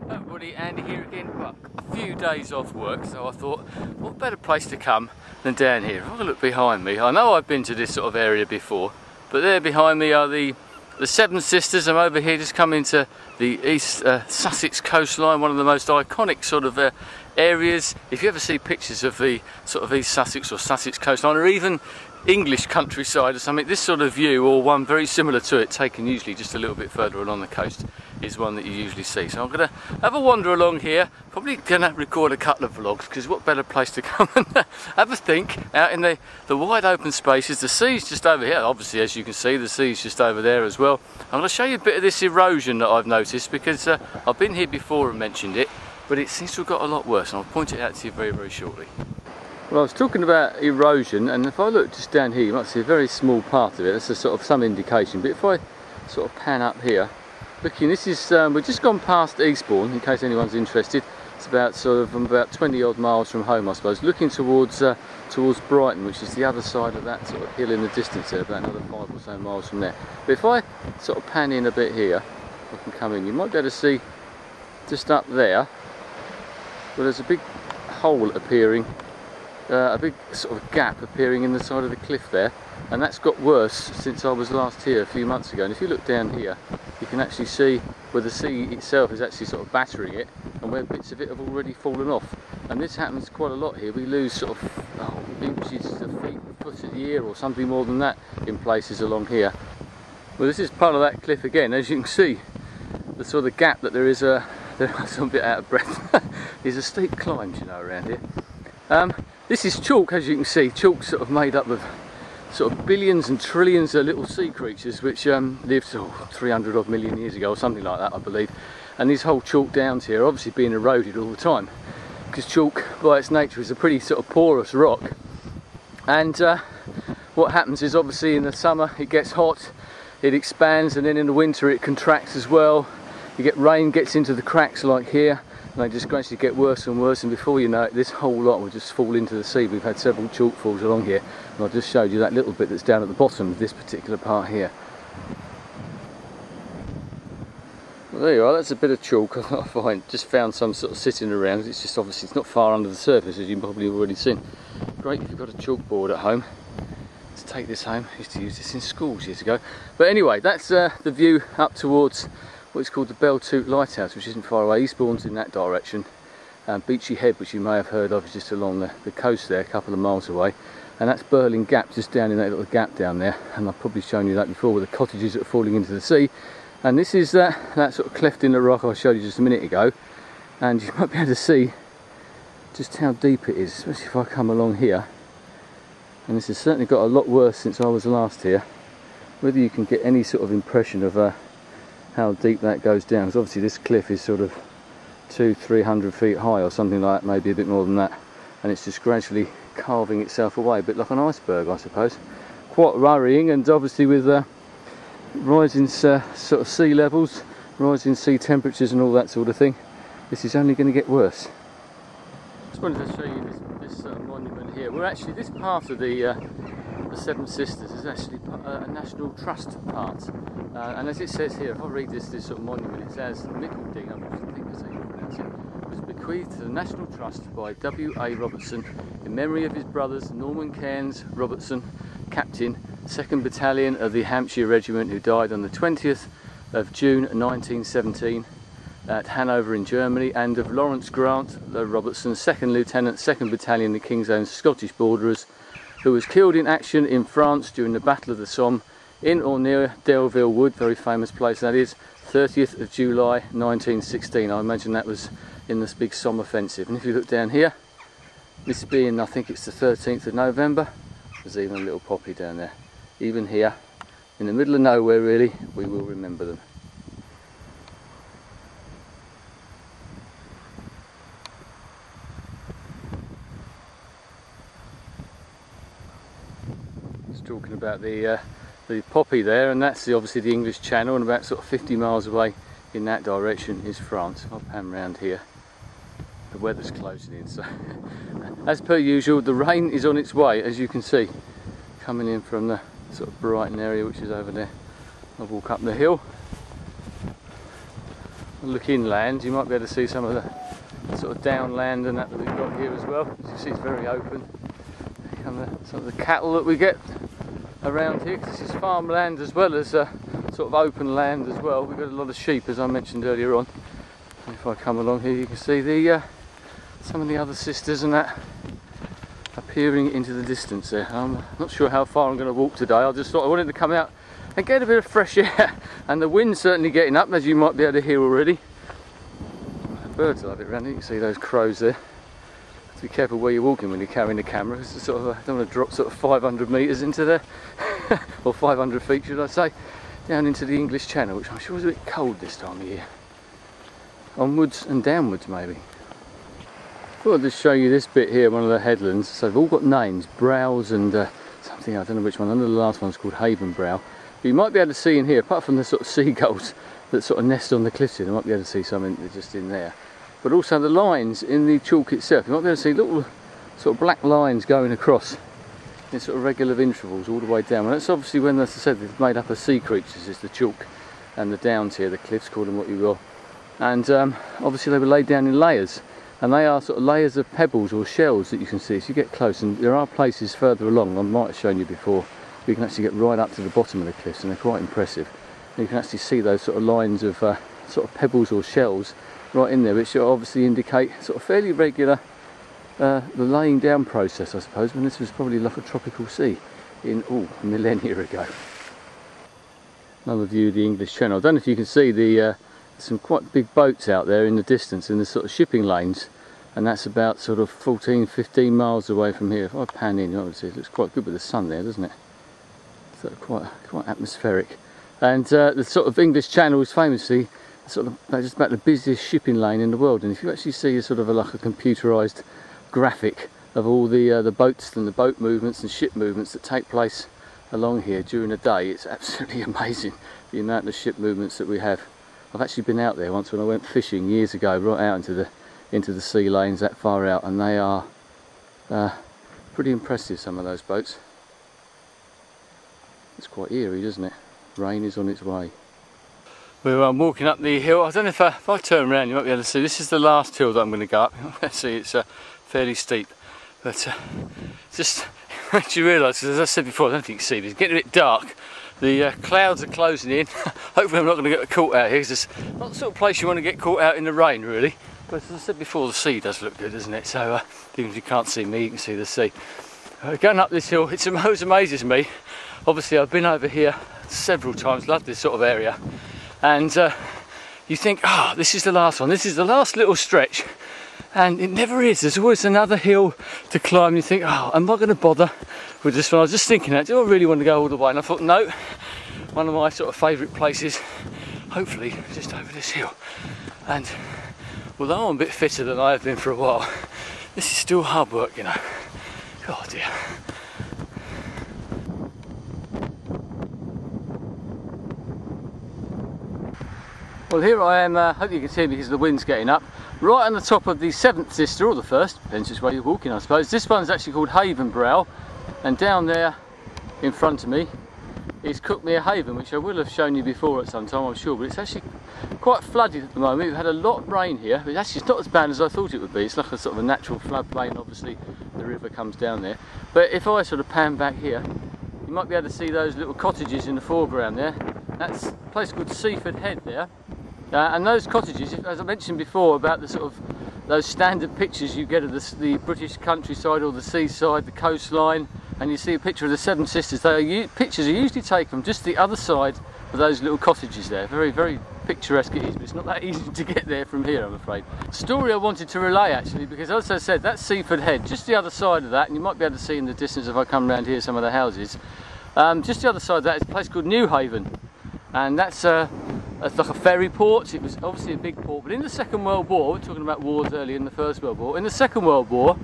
Everybody, Andy here again. Well, a few days off work, so I thought, what better place to come than down here? If I look behind me, I know I've been to this sort of area before, but there behind me are the Seven Sisters. I'm over here just coming to the East Sussex coastline, one of the most iconic sort of areas. If you ever see pictures of the sort of East Sussex or Sussex coastline, or even English countryside or something, this sort of view, or one very similar to it, taken usually just a little bit further along the coast, is one that you usually see. So I'm going to have a wander along here, probably going to record a couple of vlogs, because what better place to come and have a think out in the wide open spaces. The sea's just over here, obviously, as you can see, the sea's just over there as well. I'm going to show you a bit of this erosion that I've noticed, because I've been here before and mentioned it, but it seems to have got a lot worse, and I'll point it out to you very, very shortly. Well, I was talking about erosion, and if I look just down here, you might see a very small part of it. That's a sort of some indication, but if I sort of pan up here, looking, this is, we've just gone past Eastbourne, in case anyone's interested. It's about sort of, I'm about 20 odd miles from home, I suppose, looking towards Brighton, which is the other side of that sort of hill in the distance there, about another 5 or so miles from there. But if I sort of pan in a bit here, I can come in, you might be able to see just up there, well, there's a big hole appearing, a big sort of gap appearing in the side of the cliff there, and that's got worse since I was last here a few months ago. And if you look down here, you can actually see where the sea itself is actually sort of battering it, and where bits of it have already fallen off. And this happens quite a lot here. We lose sort of inches of feet, foot a year, or something more than that in places along here. Well, this is part of that cliff again. As you can see, the sort of gap that there is, I'm a bit out of breath. There's a steep climb, you know, around here. This is chalk, as you can see. Chalk sort of made up of sort of billions and trillions of little sea creatures which lived 300 odd million years ago or something like that, I believe. And these whole chalk downs here are obviously being eroded all the time, because chalk by its nature is a pretty sort of porous rock. And what happens is, obviously in the summer it gets hot, it expands, and then in the winter it contracts as well. You get rain gets into the cracks like here, and they just gradually get worse and worse, and before you know it, this whole lot will just fall into the sea. We've had several chalk falls along here, and I just showed you that little bit that's down at the bottom of this particular part here. Well, there you are, that's a bit of chalk. I just found some sort of sitting around. It's just obviously it's not far under the surface, as you've probably already seen. Great if you've got a chalkboard at home. Let's take this home. I used to use this in schools years ago. But anyway, that's the view up towards what is called the Beltoot Lighthouse, which isn't far away. Eastbourne's in that direction. Beachy Head, which you may have heard of, is just along the coast there, a couple of miles away. And that's Burling Gap, just down in that little gap down there. And I've probably shown you that before, with the cottages that are falling into the sea. And this is that sort of cleft in the rock I showed you just a minute ago. And you might be able to see just how deep it is, especially if I come along here. And this has certainly got a lot worse since I was last here. Whether you can get any sort of impression of how deep that goes down, because obviously this cliff is sort of 200-300 feet high or something like that, maybe a bit more than that, and it's just gradually carving itself away, a bit like an iceberg, I suppose. Quite worrying, and obviously with rising sort of sea levels, rising sea temperatures and all that sort of thing, this is only going to get worse. Just wanted to show you this monument here. We're actually, this part of the Seven Sisters is actually a National Trust part, and as it says here, if I read this sort of monument, it says Mickelding, I think that's how you pronounce it, was bequeathed to the National Trust by W.A. Robertson in memory of his brothers Norman Cairns Robertson, Captain, 2nd Battalion of the Hampshire Regiment, who died on the 20th of June 1917 at Hanover in Germany, and of Lawrence Grant Robertson, 2nd Lieutenant, 2nd Battalion, the King's Own Scottish Borderers, who was killed in action in France during the Battle of the Somme in or near Delville Wood, very famous place that is, 30th of July 1916. I imagine that was in this big Somme offensive. And if you look down here, this being, I think it's the 13th of November, there's even a little poppy down there. Even here, in the middle of nowhere really, we will remember them. Talking about the poppy there, and that's obviously the English Channel, and about sort of 50 miles away in that direction is France. If I pan round here, the weather's closing in, so as per usual the rain is on its way, as you can see, coming in from the sort of Brighton area, which is over there. I'll walk up the hill. look inland, you might be able to see some of the sort of downland and that we've got here as well. As you see, it's very open. Here come some of the cattle that we get around here, because this is farmland as well as sort of open land as well. We've got a lot of sheep, as I mentioned earlier on. And if I come along here, you can see the some of the other sisters and that appearing into the distance there. I'm not sure how far I'm going to walk today. I just thought I wanted to come out and get a bit of fresh air, and the wind's certainly getting up, as you might be able to hear already. Birds love it around here. You can see those crows there. Have to be careful where you're walking when you're carrying the camera, because it's sort of, I don't want to drop sort of 500 metres into there, or 500 feet should I say, down into the English Channel, which I'm sure is a bit cold this time of year. Onwards and downwards maybe. I thought I'd just show you this bit here, one of the headlands. So they've all got names, Brows and something, I don't know which one. I know the last one's called Haven Brow. But you might be able to see in here, apart from the sort of seagulls that sort of nest on the cliffs here, you might be able to see something just in there. But also the lines in the chalk itself, you might be able to see little sort of black lines going across in sort of regular intervals all the way down. And that's obviously when, as I said, it's made up of sea creatures, is the chalk and the downs here, the cliffs, call them what you will. And obviously they were laid down in layers. And they are sort of layers of pebbles or shells that you can see as you get close. And there are places further along, I might have shown you before, you can actually get right up to the bottom of the cliffs, and they're quite impressive. And you can actually see those sort of lines of sort of pebbles or shells right in there, which obviously indicate sort of fairly regular the laying down process, I suppose, when this was probably like a tropical sea in a millennia ago. Another view of the English Channel. I don't know if you can see the some quite big boats out there in the distance in the sort of shipping lanes, and that's about sort of 14-15 miles away from here. If I pan in, obviously it looks quite good with the sun there, doesn't it? So quite atmospheric. And the sort of English Channel is famously sort of just about the busiest shipping lane in the world. And if you actually see a sort of like a computerized graphic of all the boats and the boat movements and ship movements that take place along here during the day, it's absolutely amazing the amount of ship movements that we have. I've actually been out there once when I went fishing years ago, right out into the sea lanes that far out, and they are pretty impressive, some of those boats. It's quite eerie, doesn't it? Rain is on its way. Well, I'm walking up the hill. I don't know if I turn around you might be able to see. This is the last hill that I'm going to go up. Let's see, it's fairly steep, but just makes you realise, as I said before, I don't think you can see, but it's getting a bit dark. The clouds are closing in. Hopefully I'm not going to get caught out here, because it's not the sort of place you want to get caught out in the rain, really. But as I said before, the sea does look good, doesn't it? So even if you can't see me, you can see the sea. Going up this hill, it amazes me. Obviously I've been over here several times, love this sort of area. And you think, this is the last one, this is the last little stretch. And it never is. There's always another hill to climb. You think, am I going to bother with this one? I was just thinking that, do I really want to go all the way? And I thought, no, one of my sort of favourite places, hopefully just over this hill. And although I'm a bit fitter than I have been for a while, this is still hard work, you know. Oh dear. Well, here I am, hope you can see me because the wind's getting up, right on the top of the seventh sister, or the first, depends which way you're walking I suppose. This one's actually called Haven Brow, and down there in front of me is Cuckmere Haven, which I will have shown you before at some time, I'm sure, but it's actually quite flooded at the moment. We've had a lot of rain here, but actually it's not as bad as I thought it would be. It's like a sort of a natural floodplain, obviously the river comes down there. But if I sort of pan back here, you might be able to see those little cottages in the foreground there. That's a place called Seaford Head there. And those cottages, as I mentioned before about the sort of those standard pictures you get of the British countryside or the seaside, the coastline, and you see a picture of the Seven Sisters, pictures are usually taken from just the other side of those little cottages there. Very, very picturesque it is, but it's not that easy to get there from here, I'm afraid. Story I wanted to relay actually, because as I said, that's Seaford Head, just the other side of that, and you might be able to see in the distance if I come around here some of the houses. Just the other side of that is a place called New Haven, and that's like a ferry port. It was obviously a big port, but in the Second World War, we're talking about wars earlier in the First World War, in the Second World War,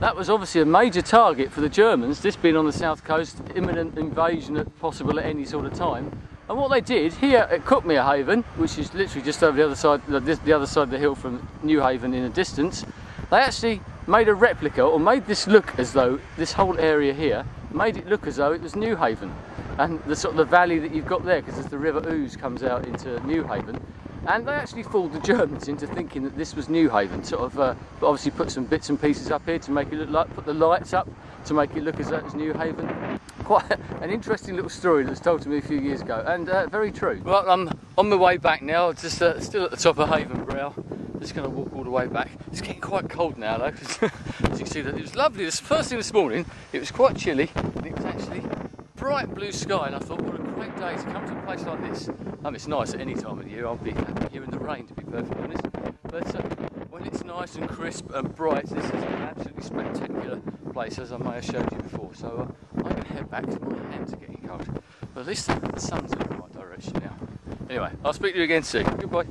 that was obviously a major target for the Germans, this being on the south coast, imminent invasion possible at any sort of time. And what they did here at Cuckmere Haven, which is literally just over the other side of the hill from New Haven in a distance, they actually made a replica, or made this look as though this whole area here, made it look as though it was New Haven. And the sort of the valley that you've got there, because as the River Ouse comes out into New Haven, And they actually fooled the Germans into thinking that this was New Haven, sort of, but obviously put some bits and pieces up here to make it look like, put the lights up to make it look as though it was New Haven. Quite an interesting little story that was told to me a few years ago, and very true. Well, I'm on my way back now, just still at the top of Haven Brow. Just going to walk all the way back. It's getting quite cold now though, as you can see that it was lovely. This first thing this morning, it was quite chilly, and it was actually bright blue sky, and I thought, what a great day to come to a place like this. It's nice at any time of the year. I'll be happy here in the rain, to be perfectly honest. But when it's nice and crisp and bright, this is an absolutely spectacular place, as I may have showed you before. So I'm going to head back to my hands are getting cold. But at least the sun's in the right direction now. Anyway, I'll speak to you again soon. Goodbye.